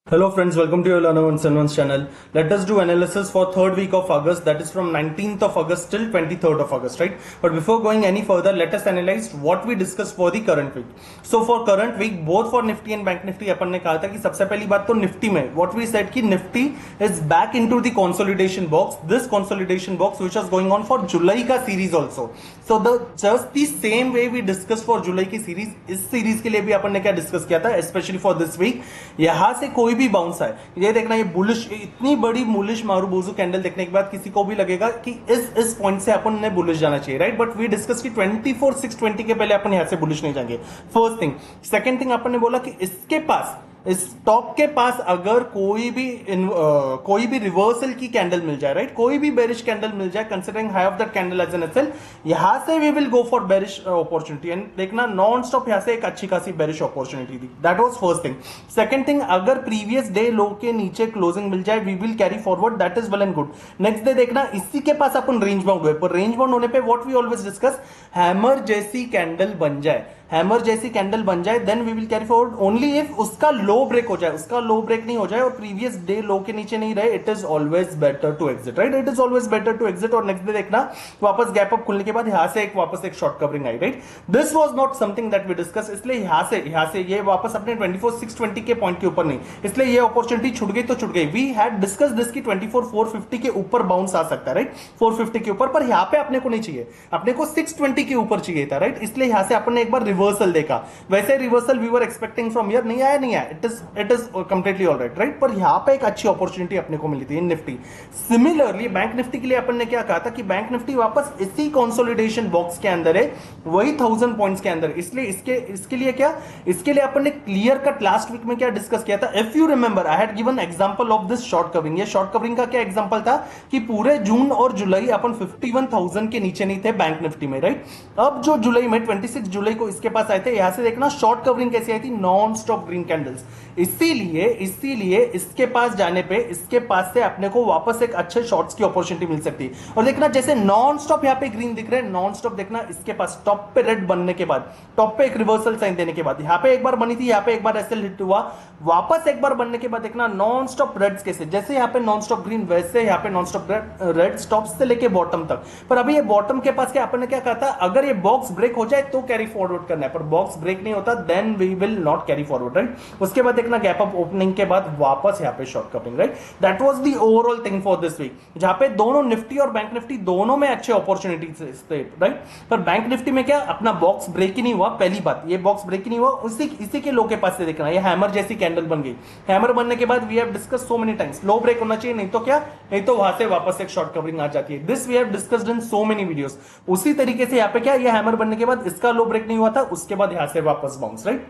Hello friends, welcome to your Learner 171 channel. Let us do analysis for third week of August, that is from 19th of August till 23rd of August, right? But before going any further, let us analyze what we discussed for the current week. So for current week, both for Nifty and Bank Nifty, अपन ने कहा था कि सबसे पहली बात तो Nifty में, what we said कि Nifty is back into the consolidation box. This consolidation box which was going on for July का series also. So just the same way we discussed for July की series, इस series के लिए भी अपन ने क्या discuss किया था, especially for this week. यहाँ से कोई भी बाउंस है, ये देखना, ये बुलिश, इतनी बड़ी बुलिश मारूबोजू कैंडल देखने के बाद किसी को भी लगेगा कि इस पॉइंट से अपन ने बुलिश जाना चाहिए, राइट? बट वी डिस्कस कि 24,620 के पहले अपन यहां से बुलिश नहीं जाएंगे, फर्स्ट थिंग। सेकंड थिंग, अपन ने बोला कि इसके पास, इस टॉप के पास अगर कोई भी रिवर्सल की कैंडल मिल जाए, राइट, कोई भी बेरिश कैंडल मिल जाए, considering high of that candle as an SL, यहां से we will go for bearish opportunity. And देखना, नॉन स्टॉप यहां से एक अच्छी खासी बेरिश अपॉर्चुनिटी थी। That was first thing. Second thing, अगर प्रीवियस डे लो के नीचे क्लोजिंग मिल जाए, we will carry forward, that is well and good. Next day देखना, इसी के पास अपन रेंज बाउंड हुए, पर रेंज बाउंड होने पे what we always discuss, hammer जैसी कैंडल बन जाए, हैमर जैसी कैंडल बन जाए, then we will carry forward only if उसका लो ब्रेक हो जाए, उसका लो ब्रेक नहीं हो जाए और प्रीवियस डे लो के नीचे नहीं रहे, it is always better to exit, right? It is always better to exit. और नेक्स्ट डे देखना, वापस गैप अप खुलने के बाद यहां से वापस एक शॉर्ट कवरिंग आई, right? This was not something that we discuss, इसलिए यहां से ये वापस अपने 24,620 के पॉइंट के ऊपर नहीं, इसलिए ये अपॉर्चुनिटी छूट गई तो छूट गई। वी हैड डिस्कस दिस की 24,450 के ऊपर बाउंस आ सकता है, राइट? 450 के ऊपर, पर यहां पे अपने को नहीं चाहिए, अपने को 620 के ऊपर चाहिए था, राइट? इसलिए यहां से अपन ने एक बार रिवर्सल देखा। वैसे reversal we were expecting from here, नहीं आया, it is completely alright, right? पर यहां पे एक अच्छी अपॉर्चुनिटी अपने को मिली थी इन निफ्टी। सिमिलरली बैंक निफ्टी के लिए अपन ने क्या कहा था कि बैंक निफ्टी वापस इसी कंसोलिडेशन बॉक्स के अंदर है, वही 1000 पॉइंट्स के अंदर। इसलिए इसके लिए क्या, इसके लिए अपन ने क्लियर कट लास्ट वीक में क्या डिस्कस किया था, if you remember, I had given example of this short covering. ये शॉर्ट कवरिंग का क्या एग्जांपल था कि पूरे जून और जुलाई अपन 51,000 के नीचे नहीं थे बैंक निफ्टी में, राइट? अब जो जुलाई में 26 जुलाई को इसके पास आए थे, यहां से देखना शॉर्ट कवरिंग कैसी आई थी, नॉन स्टॉप ग्रीन कैंडल्स। इसीलिए इसके पास जाने पे, इसके पास से अपने को वापस एक अच्छे शॉर्ट्स की अपॉर्चुनिटी मिल सकती है। और देखना, जैसे नॉन स्टॉप यहां पे ग्रीन दिख रहे हैं, नॉन स्टॉप देखना, इसके पास टॉप पे रेड बनने के बाद, टॉप पे एक रिवर्सल साइन देने के बाद, यहां पे एक बार बनी थी, यहां पे एक बार एसएल हिट हुआ, वापस एक बार बनने के बाद देखना नॉन स्टॉप रेड्स कैसे, जैसे यहां पे नॉन स्टॉप ग्रीन, वैसे यहां पे नॉन स्टॉप रेड स्टॉप से लेके बॉटम तक। पर अभी ये बॉटम के पास क्या अपन ने क्या कहा था, अगर ये बॉक्स ब्रेक हो जाए तो कैरी फॉरवर्ड करना है, पर बॉक्स ब्रेक नहीं होता, then we will not carry forward, right? उसके बाद देखना गैप अप ओपनिंग के बाद वापस यहां पे short covering, right? That was the overall thing for this week, जहां पे दोनों निफ्टी और बैंक निफ्टी दोनों में अच्छे अपॉर्चुनिटीज थे, राइट? पर बैंक निफ्टी में क्या, अपना बॉक्स ब्रेक ही नहीं हुआ, पहली बात, ये बॉक्स ब्रेक ही नहीं हुआ, इसी के लो के पास से देखना, ये हैमर जैसी कैंडल बन गई। हैमर बनने के बाद we have discuss so many times, low break होना चाहिए, नहीं तो क्या, नहीं तो वहां से वापस एक शॉर्ट कवरिंग आ जाती है। This we have discussed in so many videos. उसी तरीके से यहां पे क्या, ये हैमर बनने के बाद इसका लो ब्रेक नहीं हुआ था, उसके बाद यहां से वापस बाउंस, राइट?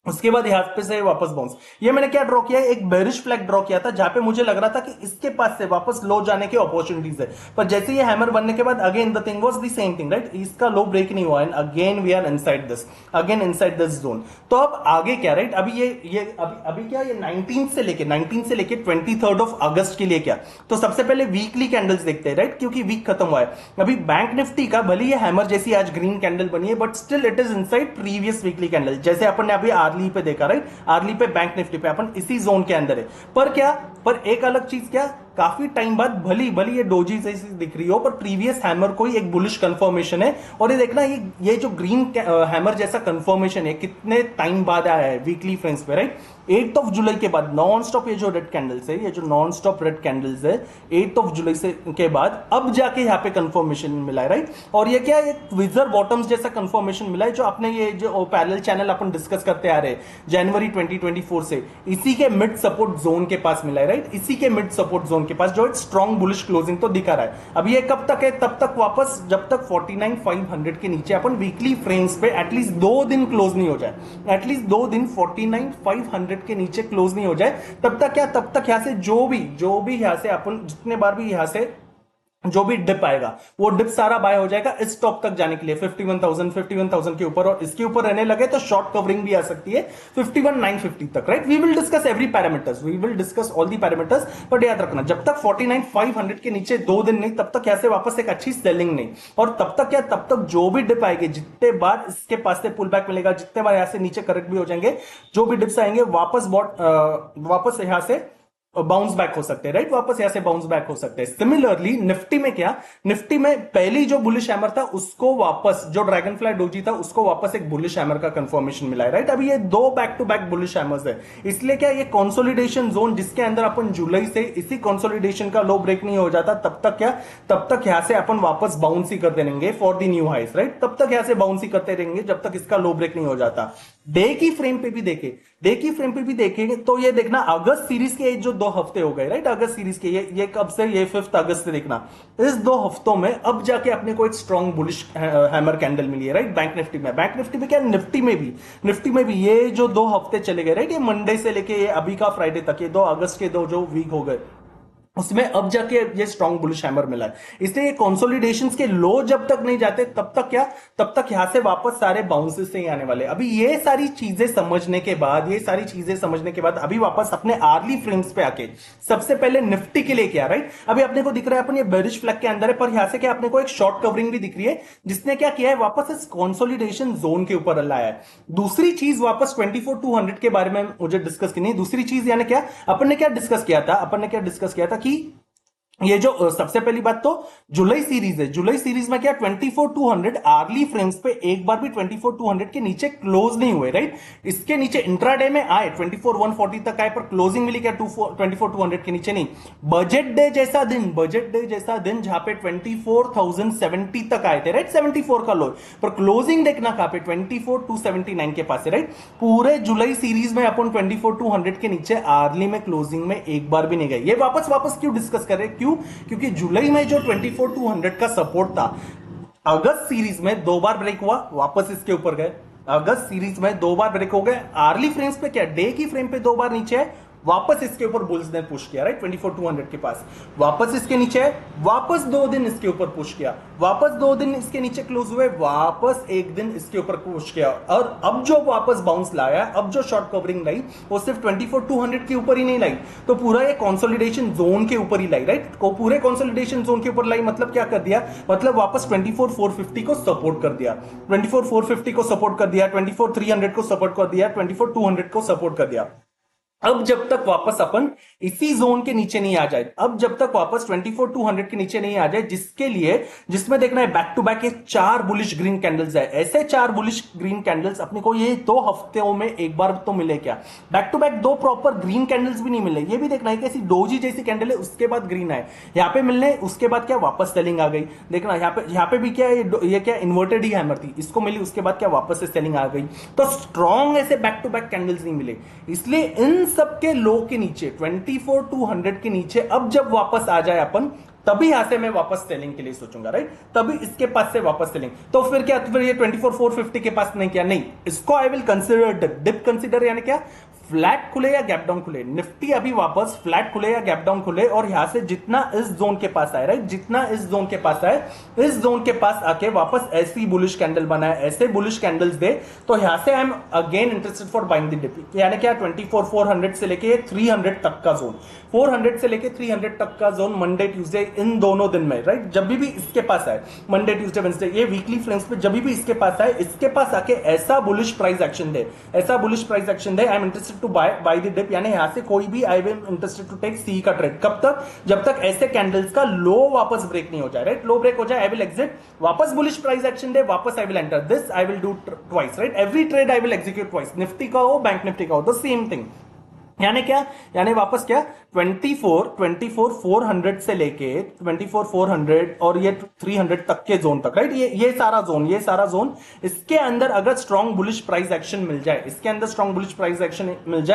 उसके बाद यहां पे से वापस बाउंस। ये मैंने क्या ड्रॉ किया है, एक बेरिश फ्लैग ड्रॉ किया था, जहां पे मुझे लग रहा था कि इसके पास से वापस लो जाने की अपॉर्चुनिटीज है, पर जैसे ये हैमर बनने के बाद again the thing was the same thing, right? इसका लो ब्रेक नहीं हुआ, and again we are inside this, again inside this zone. तो अब आगे क्या, राइट? अभी अभी क्या, ये 19 से लेके 23rd ऑफ अगस्त के लिए क्या, तो सबसे पहले वीकली कैंडल्स देखते हैं, राइट? क्योंकि वीक खत्म हुआ है। अभी बैंक निफ्टी का भले ये हैमर जैसी आज ग्रीन कैंडल बनी है, but still it is inside previous weekly candle, जैसे अपन ने अभी आर्ली पे देखा, राइट? आर्ली पे बैंक निफ्टी पे अपन इसी जोन के अंदर है। पर क्या, पर एक अलग चीज क्या, काफी टाइम बाद भली ये डोजी जैसी दिख रही हो, पर प्रीवियस हैमर कोई एक बुलिश कंफर्मेशन है। और ये देखना, ये जो ग्रीन हैमर जैसा कंफर्मेशन है, कितने टाइम बाद आया है वीकली फ्रेंड्स पे, राइट? 8th ऑफ जुलाई के बाद नॉन स्टॉप ये जो रेड कैंडल्स है, ये जो नॉन स्टॉप रेड कैंडल्स है, 8th ऑफ जुलाई से के बाद अब जाके यहाँ पे कंफर्मेशन मिला है, राइट? और ये क्या, एक विजर बॉटम्स जैसा कंफर्मेशन मिला है, जो आपने ये जो पैरेलल चैनल अपन डिस्कस करते आ रहे हैं जनवरी 2024 से, इसी के मिड सपोर्ट जोन के पास मिला है, राइट? इसी के मिड सपोर्ट जोन के पास जो एक स्ट्रॉन्ग बुलिश क्लोजिंग तो दिखा रहा है। अब ये कब तक है, तब तक वापस, जब तक 49,500 के नीचे अपन वीकली फ्रेम्स पे एटलीस्ट 2 दिन क्लोज नहीं हो जाए, एटलीस्ट 2 दिन 49,500 के नीचे क्लोज नहीं हो जाए, तब तक क्या, तब तक यहां से जो भी यहां से अपन जितने बार भी यहां से जो भी डिप आएगा वो डिप सारा बाय हो जाएगा इस टॉप तक जाने के लिए 51,000 के ऊपर, और इसके ऊपर रहने लगे तो शॉर्ट कवरिंग भी आ सकती है 51,950 तक, right. We will discuss every parameters, we will discuss all the parameters, but याद रखना जब तक 49,500 के नीचे 2 दिन नहीं, तब तक ऐसे वापस एक अच्छी सेलिंग नहीं। और तब तक क्या, तब तक जो भी डिप आएगी, जितने बार इसके पास से पुल बैक मिलेगा, जितने बार यहां से नीचे करेक्ट भी हो जाएंगे, जो भी डिप्स आएंगे वापस यहां से बाउंस बैक हो सकते हैं, राइट। वापस यहां से बाउंस बैक हो सकते हैं। सिमिलरली निफ्टी में क्या, निफ्टी में पहली जो बुलिश हैमर था उसको वापस, जो ड्रैगन फ्लाई डोजी था उसको वापस एक बुलिश हैमर का कंफर्मेशन मिला है, राइट। अभी ये 2 back to back bullish hammers है, इसलिए क्या ये कंसोलिडेशन जोन जिसके अंदर अपन जुलाई से इसी कंसोलिडेशन का लो ब्रेक नहीं हो जाता, तब तक क्या, तब तक यहां से अपन वापस बाउंस ही करते रहेंगे फॉर द न्यू हाइस, राइट। तब तक यहां से बाउंस ही करते रहेंगे जब तक इसका लो ब्रेक नहीं हो जाता। डे की फ्रेम पे भी देखे, डे की फ्रेम पे भी देखेंगे तो ये देखना अगस्त सीरीज के जो 2 हफ्ते हो गए, राइट। अगस्त सीरीज के ये कब से, ये 5 अगस्त से देखना, इस 2 हफ्तों में अब जाके अपने को एक स्ट्रॉन्ग बुलिश हैमर कैंडल मिली है, राइट। बैंक निफ्टी में, बैंक निफ्टी में क्या, निफ्टी में भी ये जो 2 हफ्ते चले गए, राइट, ये मंडे से लेके ये अभी का फ्राइडे तक, ये 2 अगस्त के 2 जो वीक हो गए, उसमें अब जाके ये स्ट्रॉन्ग बुलिश हैमर मिला है। इसलिए ये कंसोलिडेशंस के लो जब तक नहीं जाते तब तक क्या, तब तक यहां से वापस सारे बाउंसेस से ही आने वाले। अभी ये सारी चीजें समझने के बाद, अभी वापस अपने आर्ली फ्रेम्स पे आके सबसे पहले निफ्टी के लिए क्या, राइट। अभी अपने को दिख रहा है अपन ये बेरिश फ्लैग के अंदर है, पर यहां से क्या अपने को एक शॉर्ट कवरिंग भी दिख रही है, जिसने क्या किया है, वापस इस कंसोलिडेशन जोन के ऊपर लाया है। दूसरी चीज वापस 24,200 के बारे में मुझे डिस्कस करनी है। दूसरी चीज यानी क्या, अपन ने क्या डिस्कस किया था कि ये जो सबसे पहली बात तो जुलाई सीरीज है, जुलाई सीरीज में क्या 24,200 आर्ली फ्रेम्स पे एक बार भी 24,200 के नीचे क्लोज नहीं हुए, राइट। इसके नीचे इंट्राडे में आए 24,140 तक आए, पर क्लोजिंग मिली क्या 24,200 के नीचे नहीं। बजट डे जैसा दिन जहां पे 24,070 तक आए थे, राइट, 74 का लो, पर क्लोजिंग देखना कहां पे 24,279 के पास है, राइट। पूरे जुलाई सीरीज में अपन 24,200 के नीचे आर्ली में क्लोजिंग में एक बार भी नहीं गए। ये वापस क्यों डिस्कस कर रहे हैं, क्योंकि जुलाई में जो 24,200 का सपोर्ट था, अगस्त सीरीज में 2 बार ब्रेक हुआ, वापस इसके ऊपर गए। अगस्त सीरीज में 2 बार ब्रेक हो गए। आर्ली फ्रेम्स पे क्या, डे की फ्रेम पे 2 बार नीचे है, वापस इसके ऊपर बुल्स ने पुश किया, राइट, 24,200 के पास, वापस इसके नीचे है, वापस 2 दिन इसके ऊपर पुश किया, वापस 2 दिन इसके नीचे क्लोज हुए, वापस 1 दिन इसके ऊपर पुश किया, और अब जो वापस बाउंस लाया, अब जो शॉर्ट कवरिंग लाई, वो सिर्फ 24,200 के ऊपर ही नहीं लाई, तो पूरा ये कंसोलिडेशन जोन के ऊपर ही लाई, राइट। पूरे कंसोलिडेशन जोन के ऊपर लाई, मतलब क्या कर दिया, मतलब वापस 24,450 को सपोर्ट कर दिया, 24,450 को सपोर्ट कर दिया, 24,300 को सपोर्ट कर दिया, 24,200 को सपोर्ट कर दिया। अब जब तक वापस अपन इसी जोन के नीचे नहीं आ जाए, अब जब तक वापस 24,200 के नीचे नहीं आ जाए, जिसमें देखना है बैक टू बैक ये 4 बुलिश ग्रीन कैंडल्स है, ऐसे 4 बुलिश ग्रीन कैंडल्स अपने को ये 2 हफ्तों में एक बार तो मिले क्या, back to back 2 proper green candles भी नहीं मिले। ये भी देखना है कि ऐसी डोजी जैसी कैंडल है, उसके बाद ग्रीन आए, यहां पे मिलने, उसके बाद क्या वापस सेलिंग आ गई। देखना यहां पे भी क्या ये क्या इन्वर्टेड ही हैमर थी, इसको मिली, उसके बाद क्या वापस से सेलिंग आ गई। तो स्ट्रॉन्ग ऐसे बैक टू बैक कैंडल्स नहीं मिले, इसलिए इन सबके लो के नीचे 24,200 के नीचे अब जब वापस आ जाए अपन, तभी यहां से मैं वापस सेलिंग के लिए सोचूंगा, राइट। तभी इसके पास से वापस सेलिंग, तो फिर क्या, फिर ये 24,450 के पास नहीं, क्या नहीं, इसको I will consider dip consider, यानी क्या फ्लैट खुले या गैप डाउन खुले, निफ्टी अभी वापस फ्लैट खुले या गैप डाउन खुले, और यहां से जितना इस जोन के पास आए, राइट, जितना इस जोन के पास आए, इस जोन के पास आके वापस ऐसी बुलिश कैंडल बनाए, ऐसे बुलिश कैंडल्स दे, तो यहां से I am again interested for buying the dip, यानी क्या 24,400 से लेके 300 तक का जोन, 400 से लेके 300 तक का जोन मंडे ट्यूसडे इन दोनों दिन में, राइट। जब भी इसके पास आए मंडे ट्यूसडे वेडनेसडे, ये वीकली फ्रेम्स पे जब भी इसके पास आए, इसके पास आके ऐसा बुलिश प्राइस एक्शन दे, I am interested to buy the dip, यानी यहां से कोई भी I will interested to take C का ट्रेड। कब तक, जब तक ऐसे कैंडल्स का लो वापस ब्रेक नहीं हो जाए, राइट, लो ब्रेक हो जाए आई विल एग्जिट, वापस बुलिश प्राइस एक्शन दे, वापस I will enter, this I will do twice, right, every trade I will execute twice, Nifty का हो बैंक निफ्टी का हो, द सेम थिंग। यानी क्या, यानी वापस क्या 24,400 से लेके 24,400 और ये 300 तक के जोन तक, राइट, ये सारा जोन, इसके अंदर अगर स्ट्रॉन्ग बुलिश प्राइस एक्शन मिल जाए,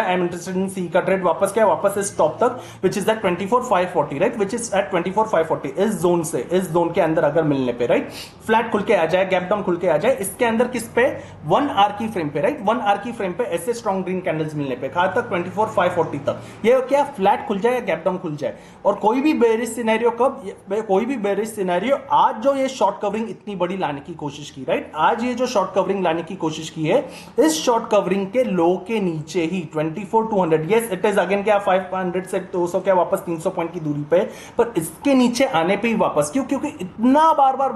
आई एम इंटरेस्टेड इन सी का ट्रेड, वापस क्या, वापस इस टॉप तक which is at 24,540, right, which is at 24,540, इस जोन के अंदर अगर मिलने पे, राइट, फ्लैट खुल के आ जाए, गैप डाउन खुल के आ जाए, इसके अंदर किस पे 1 आवर की फ्रेम पे, राइट, 1 आवर की फ्रेम पे ऐसे स्ट्रॉन्ग ग्रीन कैंडल्स मिलने पे, कहां तक 540 तक। ये क्या फ्लैट खुल जाए या गैप डाउन खुल जाए। और कोई भी बेरिश सिनेरियो कब, कोई भी बेरिश सिनेरियो आज जो ये शॉर्ट कवरिंग इतनी बड़ी लाने की कोशिश की, राइट, आज ये जो शॉर्ट कवरिंग लाने की कोशिश की है, इस शॉर्ट कवरिंग के लो के नीचे ही 24,200, यस इट इज अगेन क्या 500 से 200 क्या वापस 300 पॉइंट की दूरी पे, पर इसके नीचे आने पे ही वापस क्यों, क्योंकि इतना बार बार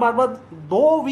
2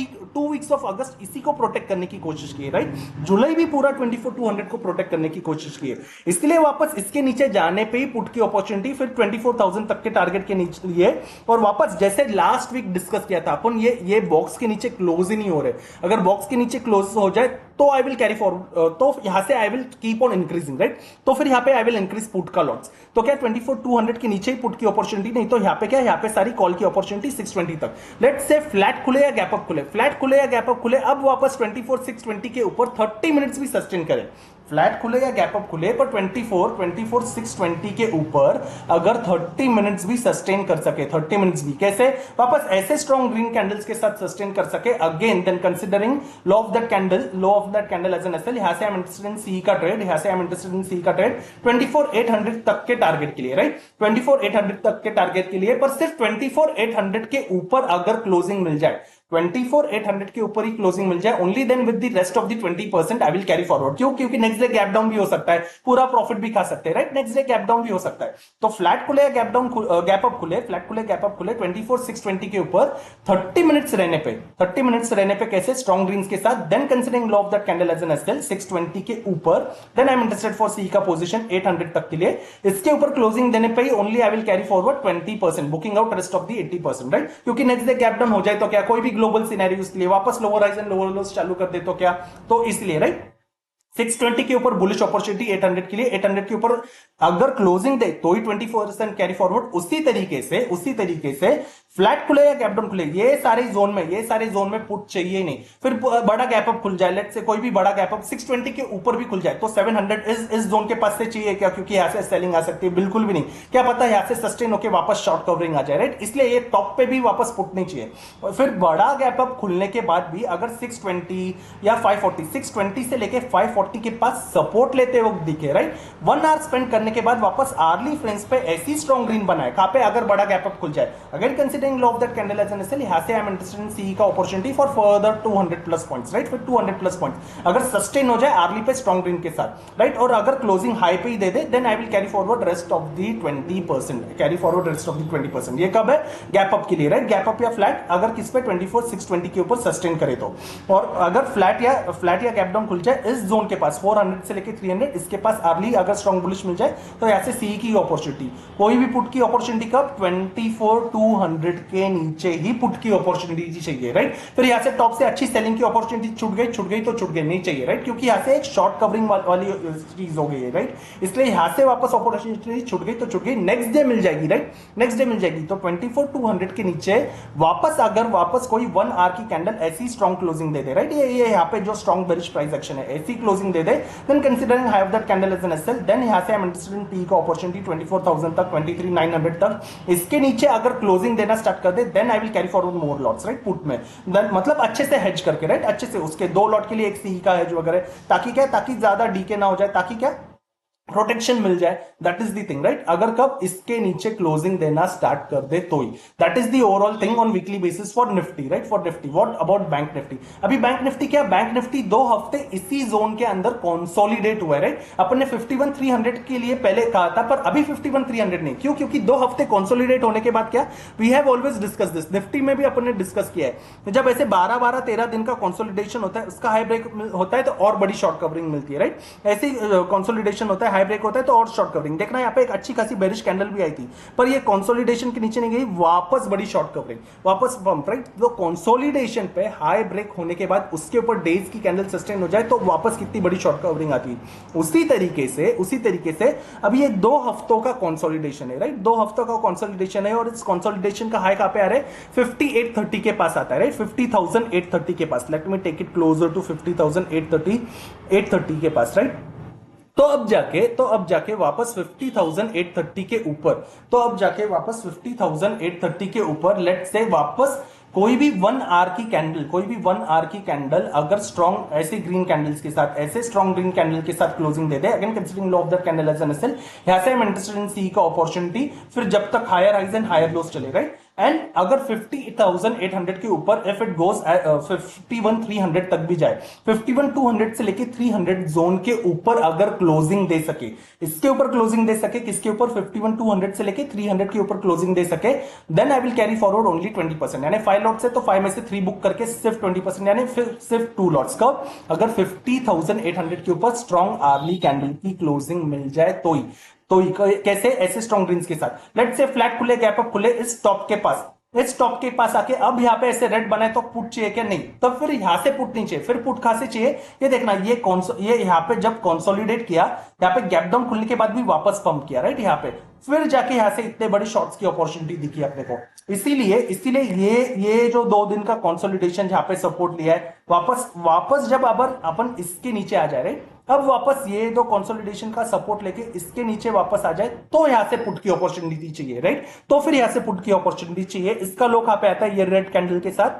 वीक्स ऑफ अगस्त इसी को प्रोटेक्ट करने की कोशिश की है, राइट, जुलाई भी पूरा 24,200 को प्रोटेक्ट करने की कोशिश की है, इसलिए वापस इसके नीचे जाने पे ही पुट की अपॉर्चुनिटी फिर 24,000 तक के टारगेट के नीचे लिए, और वापस जैसे लास्ट वीक डिस्कस किया था अपन, ये बॉक्स के नीचे क्लोज ही नहीं हो रहे। अगर बॉक्स के नीचे क्लोज हो जाए तो आई विल कैरी फॉरवर्ड, तो यहां से I will keep on increasing, right, तो फिर यहां पे आई विल इंक्रीज पुट का लॉट्स। तो क्या 24,200 के नीचे ही पुट की अपॉर्चुनिटी, नहीं तो यहां पे क्या, यहां पे सारी कॉल की अपॉर्चुनिटी 620 तक। लेट्स से फ्लैट खुले या गैप अप खुले, फ्लैट खुले या गैप अप खुले, अब वापस 24,620 के ऊपर 30 मिनट्स भी सस्टेन करें, फ्लैट खुले या गैप अप खुले, पर 24,620 के ऊपर अगर 30 मिनट्स भी सस्टेन कर सके, 30 मिनट्स भी कैसे, वापस ऐसे स्ट्रॉन्ग ग्रीन कैंडल्स के साथ सस्टेन कर सके, again then considering low of that candle as an SL, यहां से I am interested in C का ट्रेड, यहां से I am interested in C का ट्रेड 24,800 तक के टारगेट के लिए, राइट, 24,800 तक के टारगेट के लिए, पर सिर्फ 24,800 के ऊपर अगर क्लोजिंग मिल जाए, 24,800 के ऊपर ही क्लोजिंग मिल जाए, only then with the rest of the 20% I will carry forward. क्यों, क्योंकि नेक्स्ट डे गैप डाउन भी हो सकता है, पूरा प्रॉफिट भी खा सकते हैं, right, next day gap down भी हो सकता है। तो फ्लैट खुले या गैप डाउन, गैप अप खुले, फ्लैट खुले गैप अप खुले 24,620 के ऊपर 30 मिनट्स रहने पे, 30 मिनट्स रहने पे कैसे, स्ट्रॉन्ग ग्रीन्स के साथ, then considering low of that candle as an SL 620 के ऊपर, then I am interested for C का पोजीशन 800 तक के लिए, इसके ऊपर क्लोजिंग देने पे ही only I will carry forward 20%, booking out rest of the 80%, right, क्योंकि नेक्स्ट डे गैप डाउन हो जाए तो क्या, कोई भी ग्लोबल सिनेरियो लिए वापस lower highs and lower lows चालू कर दे तो क्या, तो इसलिए, राइट, 620 के ऊपर बुलिश अपॉर्चुनिटी, 800 के लिए, 800 के ऊपर अगर क्लोजिंग दे तो ही 24% कैरी फॉरवर्ड। उसी तरीके से फ्लैट खुले या गैप डाउन खुले, ये सारे जोन में पुट चाहिए नहीं, फिर बड़ा गैप अप खुल जाए, लेट्स से कोई भी बड़ा गैप अप 620 के ऊपर भी खुल जाए तो 700 इस जोन के पास से चाहिए क्या, क्योंकि यहां से सेलिंग आ सकती है, बिल्कुल भी नहीं, क्या पता यहां से सस्टेन होकर वापस शॉर्ट कवरिंग आ जाए, राइट, इसलिए ये टॉप पे भी वापस पुट नहीं चाहिए। और फिर बड़ा गैप अप खुलने के बाद भी अगर 620 या 540, 620 से लेके 540 के पास सपोर्ट लेते वक्त दिखे, राइट, 1 आवर स्पेंड करने के बाद वापस आर्ली फ्रेंड्स पे ऐसी स्ट्रॉन्ग ग्रीन बनाए, कहां पे, अगर बड़ा गैप अप खुल जाए, again considering low of that candle as an SL, यहां से I am interested in C का opportunity for further 200 plus points, right, फिर 200 प्लस पॉइंट्स अगर सस्टेन हो जाए आर्ली पे स्ट्रॉन्ग ग्रीन के साथ, राइट, और अगर क्लोजिंग हाई पे ही दे दे, then I will carry forward rest of the 20%, ये कब है, गैप अप के लिए, राइट, गैप अप या फ्लैट अगर किस पे 24,620 के ऊपर सस्टेन करे तो, और अगर फ्लैट या गैप डाउन खुल जाए इस जोन के पास 400 से लेके 300, इसके पास अर्ली अगर स्ट्रॉन्ग बुलिश मिल जाए तो यहां से सी की अपॉर्चुनिटी, कोई भी पुट की अपॉर्चुनिटी कब, 24,200 के नीचे ही पुट की अपॉर्चुनिटी चाहिए, राइट, फिर यहां से टॉप से अच्छी सेलिंग की अपॉर्चुनिटी छूट गई तो छूट गई, नहीं चाहिए, राइट, क्योंकि यहां से एक शॉर्ट कवरिंग वाली चीज हो गई है, राइट, इसलिए यहां से वापस अपॉर्चुनिटी छूट गई तो छूट गई, नेक्स्ट डे मिल जाएगी, राइट, नेक्स्ट डे मिल जाएगी, तो 24,200 के नीचे वापस कोई 1 आवर की कैंडल ऐसी स्ट्रॉन्ग क्लोजिंग दे दे, राइट, ये यहां पे जो स्ट्रॉन्ग बेरिश प्राइस एक्शन है ऐसी क्लोजिंग दे दे, then considering high of that candle as an SL, then यहां से I am interested in T का अपॉर्चुनिटी 24,000 तक, 23,900 तक, इसके नीचे अगर क्लोजिंग देना स्टार्ट कर दे, then I will carry forward more lots, right, put में, देन मतलब अच्छे से हेज करके, राइट, अच्छे से उसके 2 लॉट के लिए एक सी का हेज वगैरह, ताकि ज्यादा डीके ना हो जाए, ताकि क्या प्रोटेक्शन मिल जाए, that is the thing, right, अगर कब इसके नीचे क्लोजिंग देना स्टार्ट कर दे तो ही, that is the overall thing on weekly basis for Nifty, right, for Nifty. What about bank Nifty, अभी बैंक निफ्टी क्या, बैंक निफ्टी 2 हफ्ते इसी जोन के अंदर कंसोलिडेट हुआ है, राइट, अपन ने 51,300 के लिए पहले कहा था, पर अभी 51,300 नहीं, क्यों, क्योंकि 2 हफ्ते कंसोलिडेट होने के बाद क्या, we have always discuss this, Nifty में भी अपन ने डिस्कस किया है, जब ऐसे 12-13 दिन का कंसोलिडेशन होता है, उसका हाई ब्रेक होता है तो और बड़ी शॉर्ट कवरिंग मिलती है, राइट, ऐसे कंसोलिडेशन होता है, हाई ब्रेक होता है तो और शॉर्ट कवरिंग, देखना यहाँ पे एक अच्छी खासी बेरिश कैंडल भी आई थी, पर ये कंसोलिडेशन के नीचे नहीं गई, वापस बड़ी शॉर्ट कवरिंग, वापस बम्प, राइट, तो कंसोलिडेशन पे हाई ब्रेक होने के बाद उसके ऊपर डेज की कैंडल सस्टेन हो जाए तो वापस कितनी बड़ी शॉर्ट कवरिंग आती है। उसी तरीके से अभी ये 2 हफ्तों का कंसोलिडेशन है, राइट, 2 हफ्तों का कंसोलिडेशन है, और इस कंसोलिडेशन का हाई कहां पे आ रहा है, 5830 के पास आता है, राइट, 50,830 के पास, let me take it closer to 50,830 के पास, राइट, तो अब जाके वापस 50,830 के ऊपर, लेट से वापस कोई भी 1 आवर की कैंडल, कोई भी 1 आवर की कैंडल अगर स्ट्रॉन्ग ऐसे ग्रीन कैंडल्स के साथ, ऐसे स्ट्रॉन्ग ग्रीन कैंडल के साथ क्लोजिंग दे दे, again considering low of that candle as an SL, यहां से हम इंटरेस्टेड इन सी का अपॉर्चुनिटी, फिर जब तक higher highs and higher lows चले, राइट। एंड अगर 50,800 के ऊपर इफ इट गोज 51,300 तक भी जाए, 51,200 से लेके 300 जोन के ऊपर अगर क्लोजिंग दे सके, इसके ऊपर क्लोजिंग दे सके, किसके ऊपर, 51,200 से लेके 300 के ऊपर क्लोजिंग दे सके, then I will carry forward only 20%, यानी 5 लॉट्स है तो 5 में से 3 बुक करके सिर्फ 20%, यानी सिर्फ 2 लॉट्स का, अगर 50,800 के ऊपर स्ट्रॉन्ग आर्ली कैंडल की क्लोजिंग मिल जाए तो कैसे, ऐसे स्ट्रॉन्ग ग्रीन्स के साथ, लेट्स से फ्लैट खुले, गैप अप खुले, इस टॉप के पास, इस टॉप के पास आके अब यहां पे ऐसे रेड बनाए तो पुट चाहिए क्या, नहीं, तो फिर यहां से पुट नहीं चाहिए, फिर पुट कहां से चाहिए, ये देखना, ये यहां पे जब कंसोलिडेट किया, यहां पे गैप डाउन खुलने के बाद भी वापस पंप किया, राइट, यहां पे फिर जाके यहां से इतने बड़े शॉर्ट्स की अपॉर्चुनिटी दिखी अपने को, इसीलिए ये जो 2 दिन का कंसोलिडेशन जहां पे सपोर्ट लिया है, वापस जब अपन इसके नीचे आ जाए, राइट, अब वापस ये दो कंसोलिडेशन का सपोर्ट लेके इसके नीचे वापस आ जाए तो यहां से पुट की अपॉर्चुनिटी चाहिए, राइट, तो फिर यहां से पुट की अपॉर्चुनिटी चाहिए। इसका लो कहां पे आता है, ये रेड कैंडल के साथ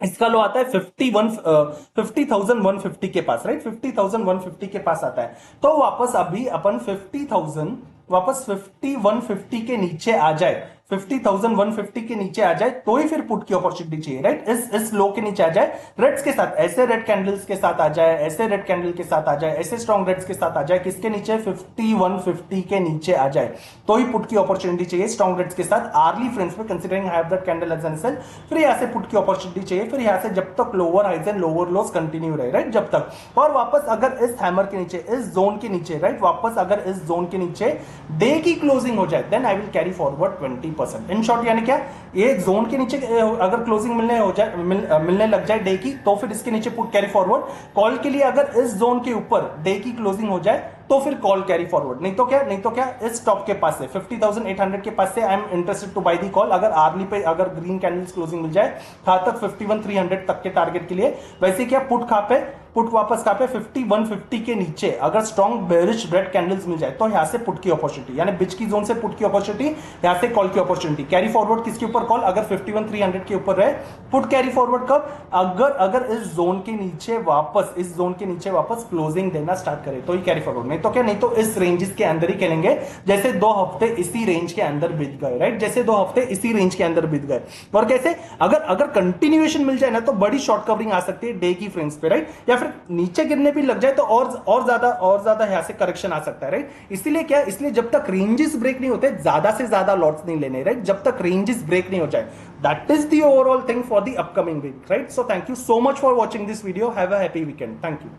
इसका लो आता है 50,150 के पास, राइट, 50,150 के पास आता है, तो वापस अभी अपन 50,000 वापस 5150 के नीचे आ जाए, 50,150 के नीचे आ जाए तो ही फिर पुट की अपॉर्चुनिटी चाहिए, राइट, इस लो के नीचे आ जाए, रेड्स के साथ, ऐसे रेड कैंडल्स के साथ आ जाए, ऐसे रेड कैंडल के साथ आ जाए, ऐसे स्ट्रॉन्ग रेड्स के साथ आ जाए, किसके नीचे, 5150 के नीचे आ जाए तो ही पुट की अपॉर्चुनिटी चाहिए स्ट्रॉन्ग रेड्स के साथ आर्ली फ्रेंड्स पे, considering I have that candle as an SL, फिर यहां से पुट की अपॉर्चुनिटी चाहिए, फिर यहां से जब तक lower highs and lower lows continue रहे, राइट, जब तक, और वापस अगर इस हैमर के नीचे, इस जोन के नीचे, राइट, वापस अगर इस जोन के नीचे डे की क्लोजिंग हो जाए, then I will carry forward 20%। In short यानी क्या, ये जोन के नीचे अगर क्लोजिंग मिलने लग जाए डे की, तो फिर इसके नीचे पुट कैरी फॉरवर्ड, कॉल के लिए अगर इस जोन के ऊपर डे की क्लोजिंग हो जाए तो फिर कॉल कैरी फॉरवर्ड, नहीं तो क्या इस टॉप के पास से 50,800 के पास से I am interested to buy the call, अगर आर्ली पे अगर ग्रीन कैंडल्स क्लोजिंग मिल जाए कहां तक, 51,300 तक के टारगेट के लिए, वैसे क्या पुट कहां पे, पुट वापस कहां पे, 5150 के नीचे अगर स्ट्रॉन्ग बेरिश रेड कैंडल्स मिल जाए तो यहां से पुट की अपॉर्चुनिटी, यानी बिच की जोन से पुट की अपॉर्चुनिटी, यहां से कॉल की अपॉर्चुनिटी, कैरी फॉरवर्ड किसके ऊपर, कॉल, अगर 51,300 के ऊपर रहे पुट कैरी फॉरवर्ड कब, अगर इस जोन के नीचे वापस क्लोजिंग देना स्टार्ट करे तो ही कैरी फॉरवर्ड, नहीं तो क्या, नहीं तो इस रेंजेस के अंदर ही खेलेंगे, जैसे 2 हफ्ते इसी रेंज के अंदर बीत गए, राइट, जैसे 2 हफ्ते इसी रेंज के अंदर बीत गए, और कैसे, अगर कंटिन्यूएशन मिल जाए ना तो बड़ी शॉर्ट कवरिंग आ सकती है डे की फ्रेम्स पे, राइट, या फिर नीचे गिरने भी लग जाए तो और ज्यादा यहां से करेक्शन आ सकता है, राइट, इसलिए जब तक रेंजेस ब्रेक नहीं होते ज्यादा से ज्यादा लॉट्स नहीं लेने, राइट, जब तक रेंजेस ब्रेक नहीं हो जाए, that is the overall thing for the upcoming week, right. So thank you so much for watching this video, have a happy weekend, thank you.